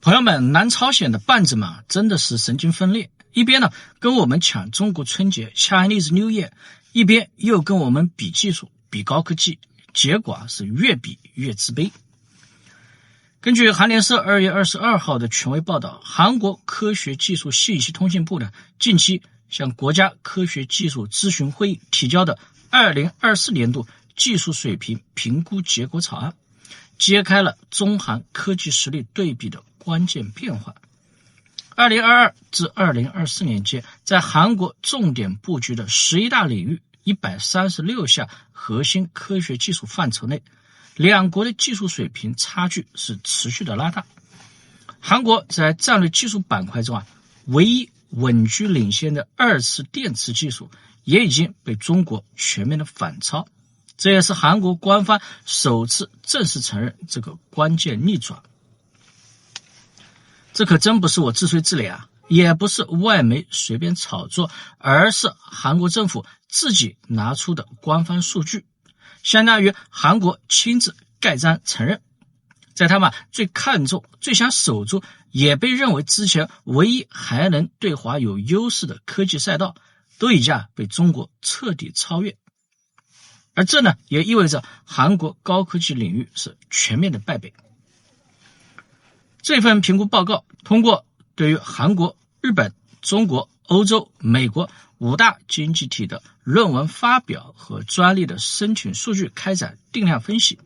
朋友们，南朝鲜的半子们真的是神经分裂，一边呢跟我们抢中国春节 Chinese New Year， 一边又跟我们比技术、比高科技，结果是越比越自卑。根据韩联社2月22号的权威报道，韩国科学技术信息通信部呢近期向国家科学技术咨询会议提交的2024年度技术水平评估结果草案，揭开了中韩科技实力对比的关键变化。2022至2024年间，在韩国重点布局的11大领域136项核心科学技术范畴内，两国的技术水平差距是持续的拉大。韩国在战略技术板块中唯一稳居领先的二次电池技术也已经被中国全面的反超，这也是韩国官方首次正式承认这个关键逆转。这可真不是我自吹自擂也不是外媒随便炒作，而是韩国政府自己拿出的官方数据，相当于韩国亲自盖章承认，在他们最看重、最想守住，也被认为之前唯一还能对华有优势的科技赛道，都已经被中国彻底超越。而这呢，也意味着韩国高科技领域是全面的败北。这份评估报告通过对于韩国、日本、中国、欧洲、美国5大经济体的论文发表和专利的申请数据开展定量分析，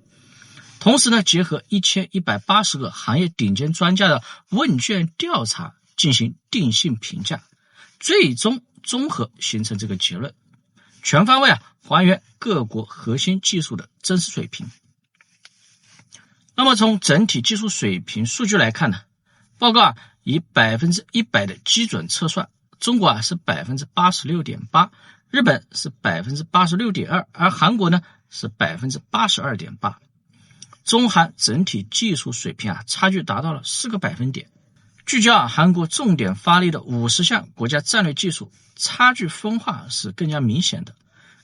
同时呢，结合1180个行业顶尖专家的问卷调查进行定性评价，最终综合形成这个结论，全方位还原各国核心技术的真实水平。那么从整体技术水平数据来看呢，报告以100%的基准测算，中国是 86.8%， 日本是 86.2%， 而韩国呢是 82.8%。中韩整体技术水平差距达到了4个百分点。聚焦韩国重点发力的50项国家战略技术，差距分化是更加明显的。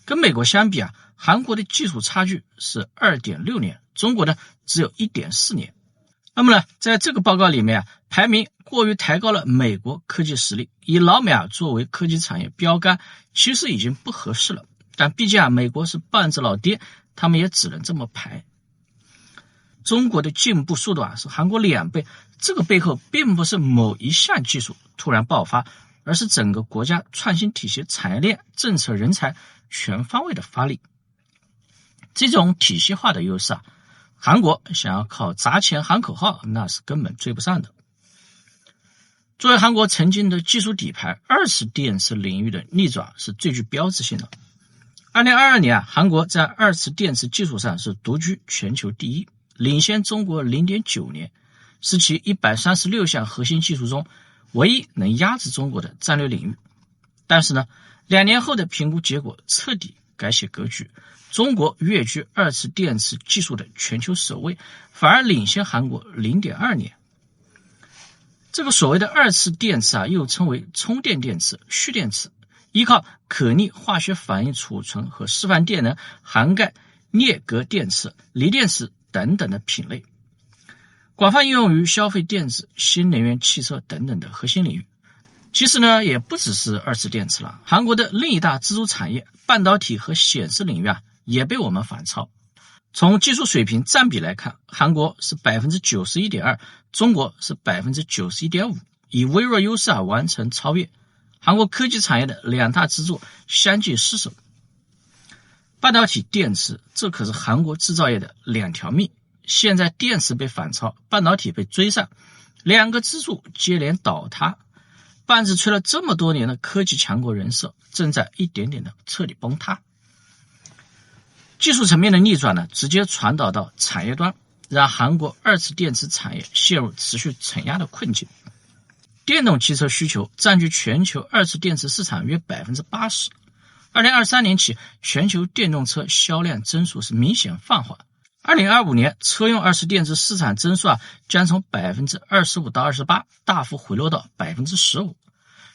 跟美国相比韩国的技术差距是 2.6 年，中国呢只有 1.4 年。那么呢，在这个报告里面排名过于抬高了美国科技实力，以老美作为科技产业标杆，其实已经不合适了。但毕竟美国是半只老爹，他们也只能这么排。中国的进步速度是韩国2倍，这个背后并不是某一项技术突然爆发，而是整个国家创新体系、产业链、政策、人才全方位的发力。这种体系化的优势韩国想要靠砸钱喊口号，那是根本追不上的。作为韩国曾经的技术底盘，二次电池领域的逆转是最具标志性的。2022年韩国在二次电池技术上是独居全球第一，领先中国 0.9 年，是其136项核心技术中唯一能压制中国的战略领域。但是呢，2年后的评估结果彻底改写格局，中国跃居二次电池技术的全球首位，反而领先韩国 0.2 年。这个所谓的二次电池又称为充电电池、蓄电池，依靠可逆化学反应储存和释放电能，涵盖镍镉电池、锂电池等等的品类，广泛应用于消费电子、新能源汽车等等的核心领域。其实呢，也不只是二次电池了，韩国的另一大支柱产业半导体和显示领域也被我们反超。从技术水平占比来看，韩国是 91.2%， 中国是 91.5%， 以微弱优势完成超越。韩国科技产业的2大支柱相继失守。半导体电池，这可是韩国制造业的2条命，现在电池被反超，半导体被追上，2个支柱接连倒塌，半子吹了这么多年的科技强国人设正在一点点的彻底崩塌。技术层面的逆转呢，直接传导到产业端，让韩国二次电池产业陷入持续承压的困境。电动汽车需求占据全球二次电池市场约 80%。2023年起，全球电动车销量增速是明显放缓。2025年，车用二次电池市场增速将从 25% 到 28%大幅回落到 15%。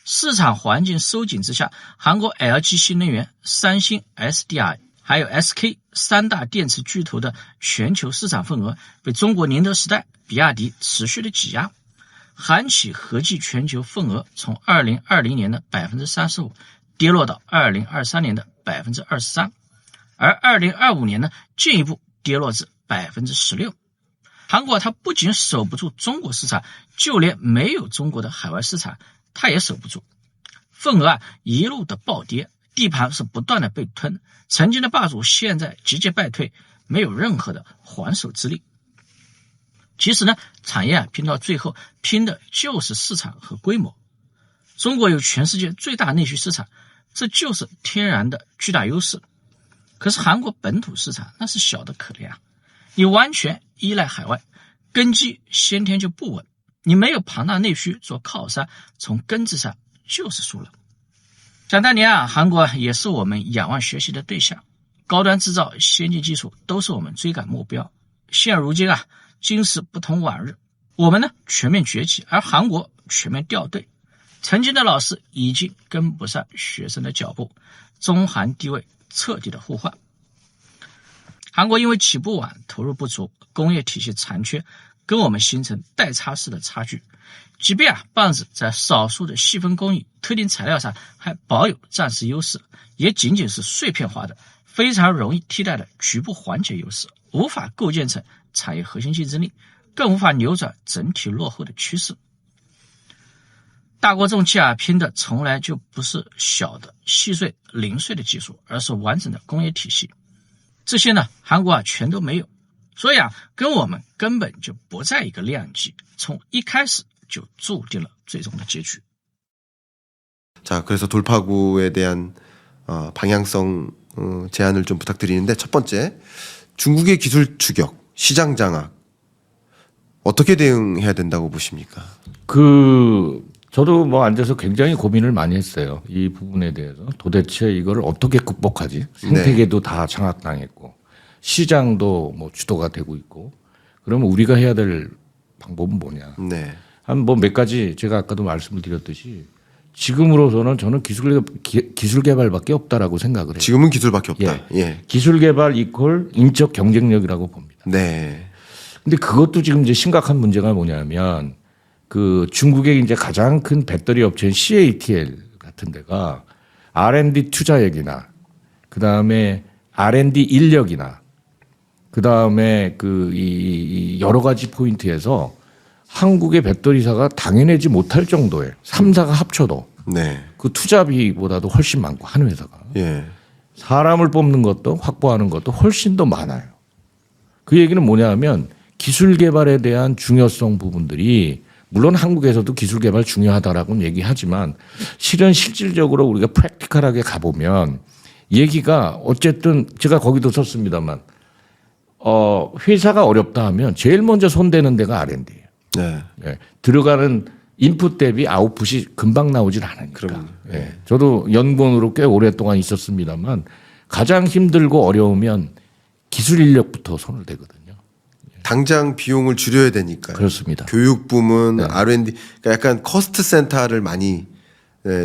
市场环境收紧之下，韩国 LG 新能源、三星、SDI 还有 SK 3大电池巨头的全球市场份额被中国宁德时代、比亚迪持续的挤压。韩企合计全球份额从2020年的 35% 跌落到2023年的 23%， 而2025年呢进一步跌落至 16%。 韩国它不仅守不住中国市场，就连没有中国的海外市场它也守不住，份额一路的暴跌，地盘是不断的被吞，曾经的霸主现在节节败退，没有任何的还手之力。其实呢，产业拼到最后拼的就是市场和规模。中国有全世界最大内需市场，这就是天然的巨大优势。可是韩国本土市场那是小的可怜啊，你完全依赖海外，根基先天就不稳，你没有庞大内需做靠山，从根子上就是输了。想当年韩国也是我们仰望学习的对象，高端制造、先进技术都是我们追赶目标。现如今今时不同往日，我们呢全面崛起，而韩国全面掉队。曾经的老师已经跟不上学生的脚步，中韩地位彻底的互换。韩国因为起步晚，投入不足，工业体系残缺，跟我们形成代差式的差距。即便棒子在少数的细分工艺、特定材料上还保有暂时优势，也仅仅是碎片化的、非常容易替代的局部环节优势，无法构建成产业核心竞争力，更无法扭转整体落后的趋势。大国重器拼的从来就不是小的细碎零碎的技术，而是完整的工业体系。这些呢，韩国全都没有，所以跟我们根本就不在一个量级，从一开始就注定了最终的结局。 자, 그래서 돌파구에 대한 방향성 제안을 좀 부탁드리는데, 첫 번째, 중국의 기술 추격, 시장 장악 어떻게 대응해야 된다고 보십니까? 저도 뭐 앉아서 굉장히 고민을 많이 했어요. 이 부분에 대해서 도대체 이걸 어떻게 극복하지? 생태계도 다 장악당했고 시장도 뭐 주도가 되고 있고, 그러면 우리가 해야 될 방법은 뭐냐? 네. 한 뭐 몇 가지 제가 아까도 말씀을 드렸듯이 지금으로서는 저는 기술 개발밖에 없다라고 생각을 해요. 지금은 기술밖에 없다. 예. 기술 개발 이퀄 인적 경쟁력이라고 봅니다. 네. 근데 그것도 지금 이제 심각한 문제가 뭐냐면, 중국의 이제 가장 큰 배터리 업체인 CATL 같은 데가 R&D 투자액이나, 그 다음에 R&D 인력이나, 그 다음에 이 여러 가지 포인트에서 한국의 배터리사가 당해내지 못할 정도의 3사가 합쳐도 네. 그 투자비보다도 훨씬 많고, 한 회사가. 예. 사람을 뽑는 것도 확보하는 것도 훨씬 더 많아요. 그 얘기는 뭐냐면 기술 개발에 대한 중요성 부분들이, 물론 한국에서도 기술 개발 중요하다라고는 얘기하지만 실은 실질적으로 우리가 프랙티컬하게 가보면 얘기가, 어쨌든 제가 거기도 썼습니다만 회사가 어렵다 하면 제일 먼저 손대는 데가 R&D예요. 네. 네. 들어가는 인풋 대비 아웃풋이 금방 나오질 않으니까. 네. 저도 연구원으로 꽤 오랫동안 있었습니다만 가장 힘들고 어려우면 기술 인력부터 손을 대거든요. 당장 비용을 줄여야 되니까. 그렇습니다. 교육 부문, 네. R&D, 그러니까 약간 커스트 센터를 많이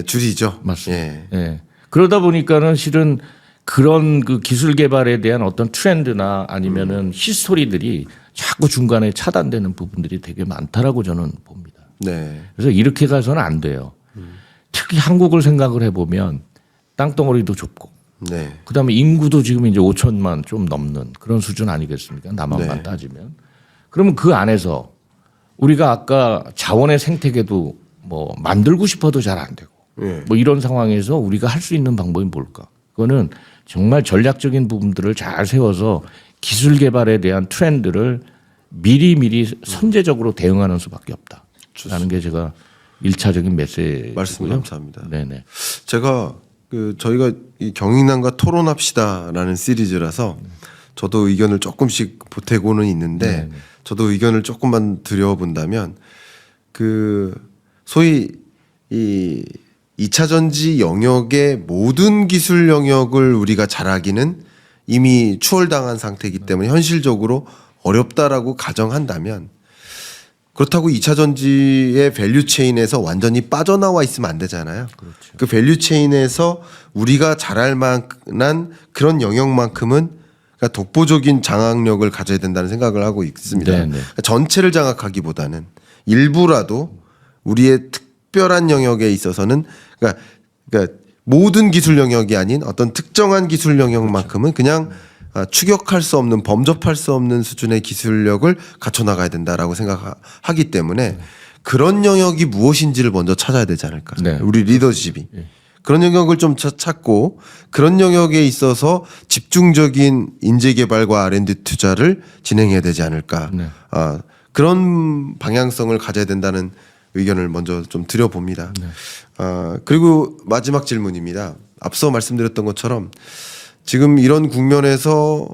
줄이죠. 맞습니다. 예. 예. 그러다 보니까는 실은 그런 그 기술 개발에 대한 어떤 트렌드나 아니면은 히스토리들이 자꾸 중간에 차단되는 부분들이 되게 많다라고 저는 봅니다. 네. 그래서 이렇게 가서는 안 돼요. 특히 한국을 생각을 해보면 땅덩어리도 좁고, 네. 그다음에 인구도 지금 이제 5천만 좀 넘는 그런 수준 아니겠습니까? 남한만 네. 따지면. 그러면 그 안에서 우리가 아까 자원의 생태계도 뭐 만들고 싶어도 잘 안 되고, 네. 뭐 이런 상황에서 우리가 할 수 있는 방법이 뭘까? 그거는 정말 전략적인 부분들을 잘 세워서 기술 개발에 대한 트렌드를 미리 선제적으로 대응하는 수밖에 없다라는 게 제가 1차적인 메시지고요. 말씀 감사합니다. 네네. 제가 저희가 이 경인남과 토론합시다라는 시리즈라서 저도 의견을 조금씩 보태고는 있는데, 네네. 저도 의견을 조금만 드려본다면, 소위 이 2차 전지 영역의 모든 기술 영역을 우리가 잘하기는 이미 추월당한 상태이기 때문에 현실적으로 어렵다라고 가정한다면, 그렇다고 2차 전지의 밸류체인에서 완전히 빠져나와 있으면 안 되잖아요. 그렇죠. 그 밸류체인에서 우리가 잘할 만한 그런 영역만큼은 그러니까 독보적인 장악력을 가져야 된다는 생각을 하고 있습니다. 네네. 그러니까 전체를 장악하기보다는 일부라도 우리의 특별한 영역에 있어서는 그러니까 모든 기술 영역이 아닌 어떤 특정한 기술 영역만큼은 그냥 추격할 수 없는 범접할 수 없는 수준의 기술력을 갖춰 나가야 된다라고 생각하기 때문에 그런 영역이 무엇인지를 먼저 찾아야 되지 않을까. 네. 우리 리더십이. 그런 영역을 좀 찾고 그런 영역에 있어서 집중적인 인재 개발과 R&D 투자를 진행해야 되지 않을까. 네. 그런 방향성을 가져야 된다는 의견을 먼저 좀 드려봅니다. 그리고 마지막 질문입니다. 앞서 말씀드렸던 것처럼 지금 이런 국면에서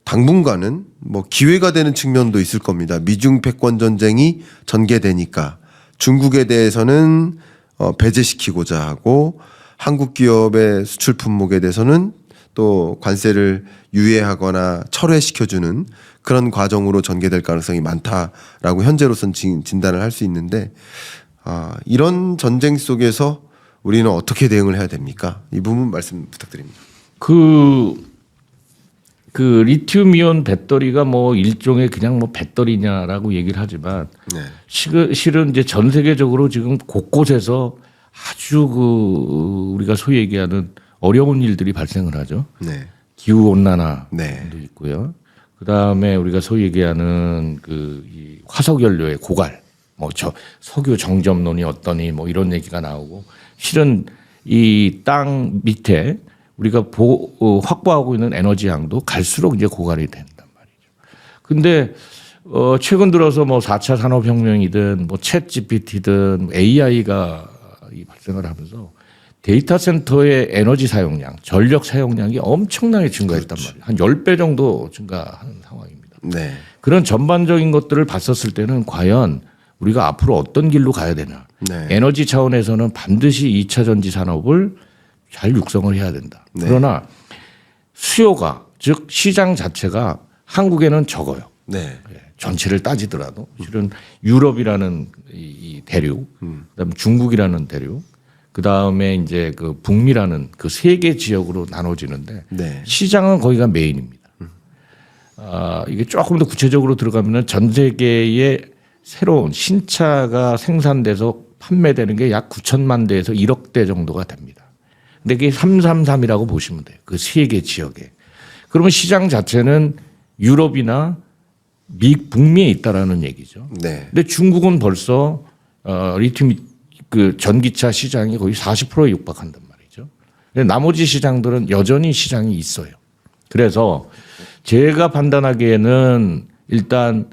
당분간은 뭐 기회가 되는 측면도 있을 겁니다. 미중 패권 전쟁이 전개되니까 중국에 대해서는 배제시키고자 하고 한국 기업의 수출 품목에 대해서는 또 관세를 유예하거나 철회시켜주는 그런 과정으로 전개될 가능성이 많다라고 현재로서는 진단을 할 수 있는데 이런 전쟁 속에서 우리는 어떻게 대응을 해야 됩니까? 이 부분 말씀 부탁드립니다. 그 리튬이온 배터리가 뭐 일종의 그냥 뭐 배터리냐라고 얘기를 하지만 네. 실은 이제 전 세계적으로 지금 곳곳에서 아주 우리가 소위 얘기하는 어려운 일들이 발생을 하죠. 네. 기후 온난화도 네. 있고요. 그 다음에 우리가 소위 얘기하는 이 화석 연료의 고갈, 뭐 석유 정점론이 어떠니 뭐 이런 얘기가 나오고 실은 이 땅 밑에 우리가 확보하고 있는 에너지 양도 갈수록 이제 고갈이 된단 말이죠. 근데 최근 들어서 뭐 4차 산업혁명이든 뭐 챗 GPT든 AI가 발생을 하면서 데이터 센터의 에너지 사용량, 전력 사용량이 엄청나게 증가했단 말이에요. 한 10배 정도 증가하는 상황입니다. 네. 그런 전반적인 것들을 봤었을 때는 과연 우리가 앞으로 어떤 길로 가야 되나. 네. 에너지 차원에서는 반드시 2차 전지 산업을 잘 육성을 해야 된다. 네. 그러나 수요가 즉 시장 자체가 한국에는 적어요. 네. 전체를 따지더라도 실은 유럽이라는 이 대륙, 그다음에 중국이라는 대륙, 그다음에 이제 그 북미라는 그 세 개 지역으로 나눠지는데 네. 시장은 거기가 메인입니다. 이게 조금 더 구체적으로 들어가면은 전 세계의 새로운 신차가 생산돼서 판매되는 게 약 9천만 대에서 1억 대 정도가 됩니다. 근데 그게 333이라고 보시면 돼요. 그 세 개 지역에. 그러면 시장 자체는 유럽이나 북미에 있다라는 얘기죠. 네. 근데 중국은 벌써 리튬 그 전기차 시장이 거의 40%에 육박한단 말이죠. 근데 나머지 시장들은 여전히 시장이 있어요. 그래서 제가 판단하기에는 일단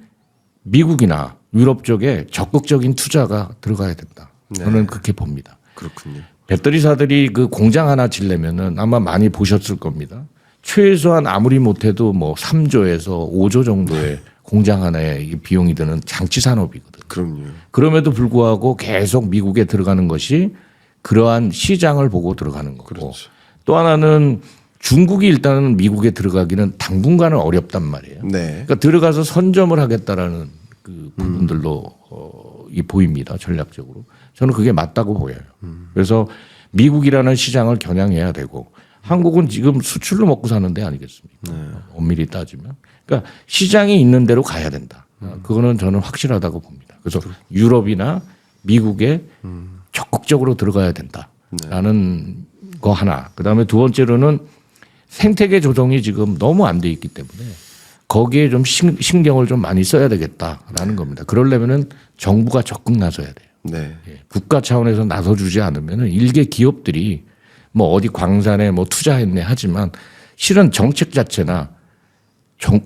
미국이나 유럽 쪽에 적극적인 투자가 들어가야 된다. 저는 그렇게 봅니다. 그렇군요. 배터리사들이 그 공장 하나 지려면은 아마 많이 보셨을 겁니다. 최소한 아무리 못해도 뭐 3조에서 5조 정도의 공장 하나에 비용이 드는 장치 산업이거든요. 그럼요. 그럼에도 불구하고 계속 미국에 들어가는 것이 그러한 시장을 보고 들어가는 거고. 그렇죠. 또 하나는 중국이 일단은 미국에 들어가기는 당분간은 어렵단 말이에요. 네. 그러니까 들어가서 선점을 하겠다라는 그 부분들로 보입니다. 전략적으로. 저는 그게 맞다고 보여요. 그래서 미국이라는 시장을 겨냥해야 되고 한국은 지금 수출로 먹고 사는 데 아니겠습니까? 엄밀히 따지면. 그러니까 시장이 있는 대로 가야 된다. 그거는 저는 확실하다고 봅니다. 그래서 유럽이나 미국에 적극적으로 들어가야 된다라는 거 하나. 그다음에 두 번째로는 생태계 조정이 지금 너무 안 돼 있기 때문에 거기에 좀 신경을 좀 많이 써야 되겠다라는 겁니다. 그러려면은 정부가 적극 나서야 돼요. 네. 국가 차원에서 나서주지 않으면은 일개 기업들이 뭐 어디 광산에 뭐 투자했네 하지만 실은 정책 자체나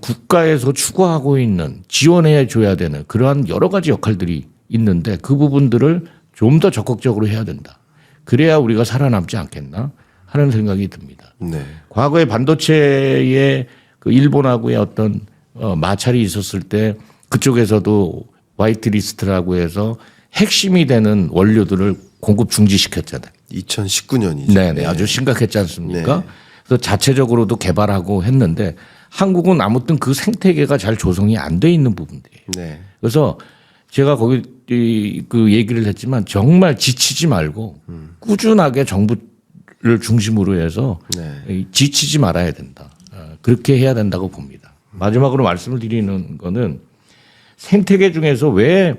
국가에서 추구하고 있는 지원해 줘야 되는 그러한 여러 가지 역할들이 있는데 그 부분들을 좀 더 적극적으로 해야 된다. 그래야 우리가 살아남지 않겠나 하는 생각이 듭니다. 네. 과거에 반도체에 그 일본하고의 어떤 마찰이 있었을 때 그쪽에서도 화이트리스트라고 해서 핵심이 되는 원료들을 공급 중지시켰잖아요. 2019년이죠. 네네. 아주 심각했지 않습니까? 네. 그래서 자체적으로도 개발하고 했는데 한국은 아무튼 그 생태계가 잘 조성이 안 돼 있는 부분들이에요. 네. 그래서 제가 거기 그 얘기를 했지만 정말 지치지 말고 꾸준하게 정부를 중심으로 해서 네. 지치지 말아야 된다. 그렇게 해야 된다고 봅니다. 마지막으로 말씀을 드리는 거는 생태계 중에서 왜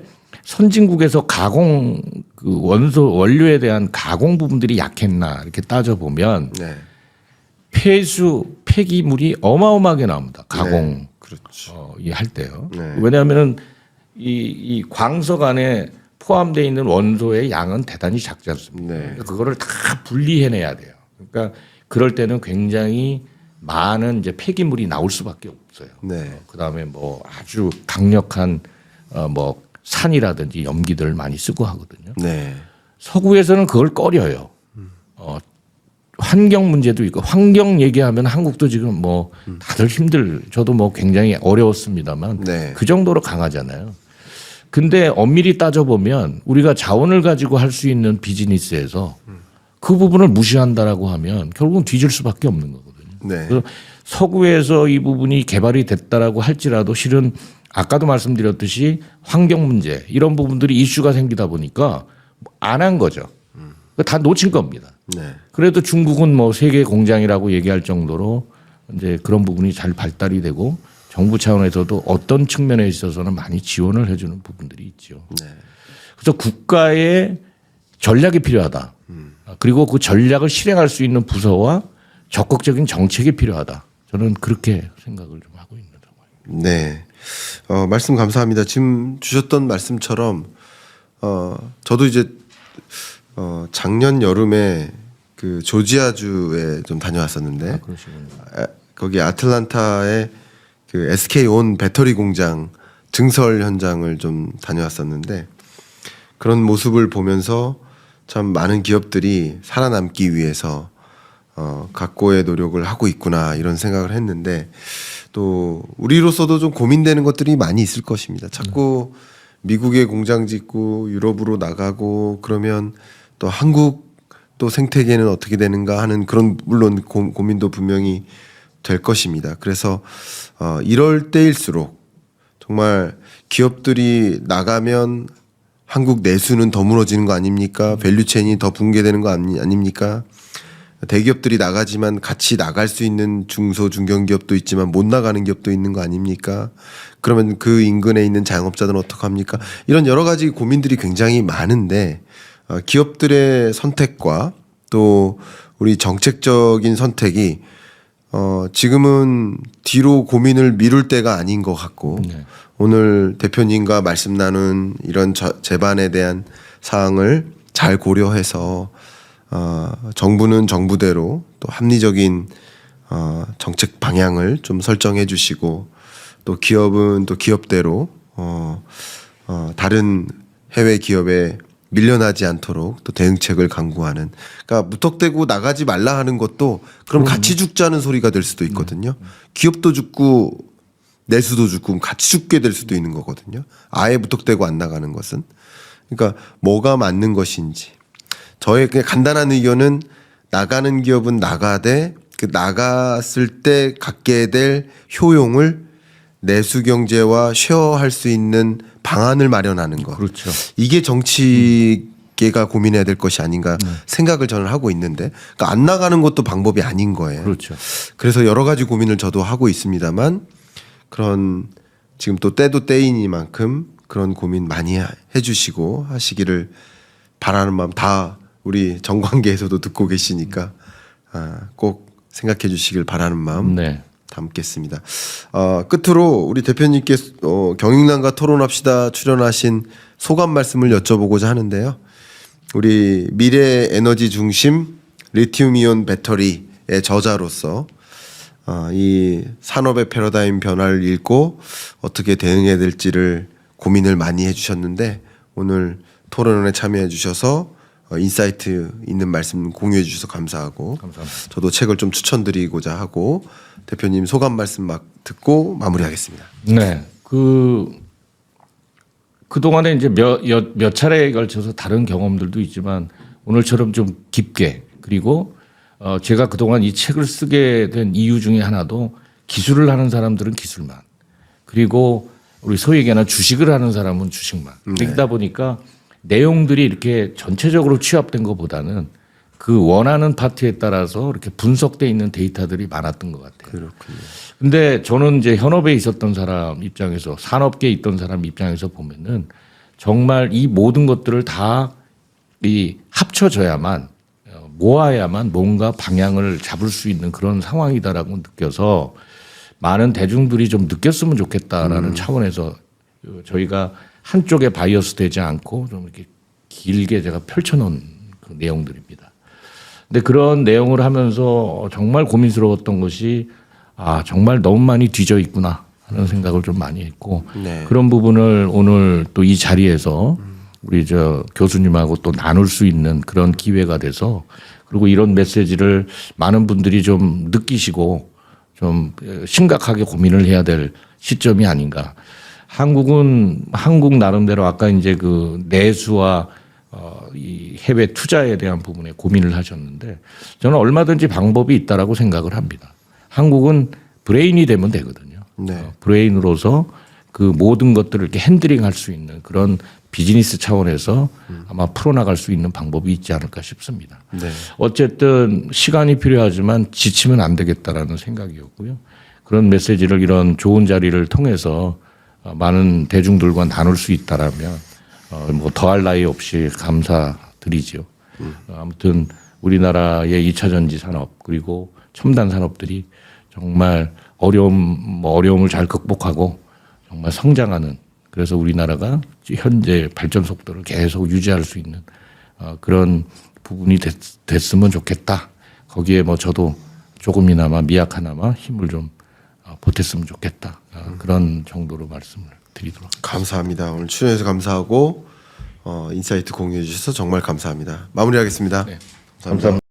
선진국에서 가공 그 원소 원료에 대한 가공 부분들이 약했나 이렇게 따져 보면 네. 폐기물이 어마어마하게 나옵니다. 가공 네. 그렇죠. 할 때요. 네. 왜냐하면은 이 광석 안에 포함되어 있는 원소의 양은 대단히 작지 않습니까? 네. 그러니까 그거를 다 분리해내야 돼요. 그러니까 그럴 때는 굉장히 많은 이제 폐기물이 나올 수밖에 없어요. 네. 그다음에 뭐 아주 강력한 뭐 산이라든지 염기들을 많이 쓰고 하거든요. 네. 서구에서는 그걸 꺼려요. 환경 문제도 있고 환경 얘기하면 한국도 지금 뭐 다들 저도 뭐 굉장히 어려웠습니다만 네. 그 정도로 강하잖아요. 근데 엄밀히 따져보면 우리가 자원을 가지고 할 수 있는 비즈니스에서 그 부분을 무시한다라고 하면 결국은 뒤질 수밖에 없는 거거든요. 네. 그래서 서구에서 이 부분이 개발이 됐다라고 할지라도 실은 아까도 말씀드렸듯이 환경 문제 이런 부분들이 이슈가 생기다 보니까 안 한 거죠. 다 놓친 겁니다. 네. 그래도 중국은 뭐 세계 공장이라고 얘기할 정도로 이제 그런 부분이 잘 발달이 되고 정부 차원에서도 어떤 측면에 있어서는 많이 지원을 해주는 부분들이 있죠. 네. 그래서 국가의 전략이 필요하다. 그리고 그 전략을 실행할 수 있는 부서와 적극적인 정책이 필요하다. 저는 그렇게 생각을 좀 하고 있는 상황입니다. 네. 말씀 감사합니다. 지금 주셨던 말씀처럼 저도 이제 작년 여름에 그 조지아주에 좀 다녀왔었는데 거기 아틀란타의 그 SK온 배터리 공장 증설 현장을 좀 다녀왔었는데 그런 모습을 보면서 참 많은 기업들이 살아남기 위해서 각고의 노력을 하고 있구나 이런 생각을 했는데 또 우리로서도 좀 고민되는 것들이 많이 있을 것입니다. 자꾸 미국에 공장 짓고 유럽으로 나가고 그러면 또 한국 또 생태계는 어떻게 되는가 하는 그런 물론 고민도 분명히 될 것입니다. 그래서 이럴 때일수록 정말 기업들이 나가면 한국 내수는 더 무너지는 거 아닙니까? 밸류체인이 더 붕괴되는 거 아닙니까? 대기업들이 나가지만 같이 나갈 수 있는 중소 중견기업도 있지만 못 나가는 기업도 있는 거 아닙니까? 그러면 그 인근에 있는 자영업자들은 어떡합니까? 이런 여러 가지 고민들이 굉장히 많은데 기업들의 선택과 또 우리 정책적인 선택이 지금은 뒤로 고민을 미룰 때가 아닌 것 같고 네. 오늘 대표님과 말씀 나눈 이런 제반에 대한 사항을 잘 고려해서 정부는 정부대로 또 합리적인 정책 방향을 좀 설정해 주시고 또 기업은 또 기업대로 다른 해외 기업에 밀려나지 않도록 또 대응책을 강구하는 그러니까 무턱대고 나가지 말라 하는 것도 그럼 같이 죽자는 소리가 될 수도 있거든요. 기업도 죽고 내수도 죽고 같이 죽게 될 수도 있는 거거든요. 아예 무턱대고 안 나가는 것은 그러니까 뭐가 맞는 것인지 저의 그냥 간단한 의견은 나가는 기업은 나가되 그 나갔을 때 갖게 될 효용을 내수 경제와 쉐어할 수 있는 방안을 마련하는 것. 그렇죠. 이게 정치계가 고민해야 될 것이 아닌가 생각을 저는 하고 있는데 그러니까 안 나가는 것도 방법이 아닌 거예요. 그렇죠. 그래서 여러 가지 고민을 저도 하고 있습니다만 그런 지금 또 때도 때이니만큼 그런 고민 많이 해주시고 하시기를 바라는 마음 다 우리 정관계에서도 듣고 계시니까 꼭 생각해 주시길 바라는 마음 네. 담겠습니다. 끝으로 우리 대표님께 경영난과 토론합시다 출연하신 소감 말씀을 여쭤보고자 하는데요. 우리 미래 에너지 중심 리튬이온 배터리의 저자로서 이 산업의 패러다임 변화를 읽고 어떻게 대응해야 될지를 고민을 많이 해주셨는데 오늘 토론에 참여해 주셔서 인사이트 있는 말씀 공유해 주셔서 감사하고 감사합니다. 저도 책을 좀 추천드리고자 하고 대표님 소감 말씀 막 듣고 마무리하겠습니다. 네. 그동안에 이제 몇 차례에 걸쳐서 다른 경험들도 있지만 오늘처럼 좀 깊게 그리고 제가 그동안 이 책을 쓰게 된 이유 중에 하나도 기술을 하는 사람들은 기술만 그리고 우리 소위 얘기하는 주식을 하는 사람은 주식만 그러다 보니까 내용들이 이렇게 전체적으로 취합된 것보다는 그 원하는 파트에 따라서 이렇게 분석돼 있는 데이터들이 많았던 것 같아요. 그렇군요. 근데 저는 이제 현업에 있었던 사람 입장에서 산업계에 있던 사람 입장에서 보면은 정말 이 모든 것들을 다 이 합쳐져야만 모아야만 뭔가 방향을 잡을 수 있는 그런 상황이다라고 느껴서 많은 대중들이 좀 느꼈으면 좋겠다라는 차원에서 저희가 한쪽에 바이어스 되지 않고 좀 이렇게 길게 제가 펼쳐놓은 그 내용들입니다. 근데 그런 내용을 하면서 정말 고민스러웠던 것이 정말 너무 많이 뒤져 있구나 하는 생각을 좀 많이 했고 네. 그런 부분을 오늘 또 이 자리에서 우리 교수님하고 또 나눌 수 있는 그런 기회가 돼서 그리고 이런 메시지를 많은 분들이 좀 느끼시고 좀 심각하게 고민을 해야 될 시점이 아닌가. 한국 나름대로 아까 이제 그 내수와 이 해외 투자에 대한 부분에 고민을 하셨는데 저는 얼마든지 방법이 있다라고 생각을 합니다. 한국은 브레인이 되면 되거든요. 네. 브레인으로서 그 모든 것들을 이렇게 핸들링할 수 있는 그런 비즈니스 차원에서 아마 풀어나갈 수 있는 방법이 있지 않을까 싶습니다. 네. 어쨌든 시간이 필요하지만 지치면 안 되겠다라는 생각이었고요. 그런 메시지를 이런 좋은 자리를 통해서 많은 대중들과 나눌 수 있다라면 뭐 더할 나위 없이 감사드리죠. 아무튼 우리나라의 2차 전지 산업 그리고 첨단 산업들이 정말 어려움을 잘 극복하고 정말 성장하는 그래서 우리나라가 현재 발전 속도를 계속 유지할 수 있는 그런 부분이 됐으면 좋겠다. 거기에 뭐 저도 조금이나마 미약하나마 힘을 좀 보탰으면 좋겠다. 그런 정도로 말씀을 드리도록 하겠습니다. 감사합니다. 오늘 출연해서 감사하고 인사이트 공유해 주셔서 정말 감사합니다. 마무리하겠습니다. 네. 감사합니다.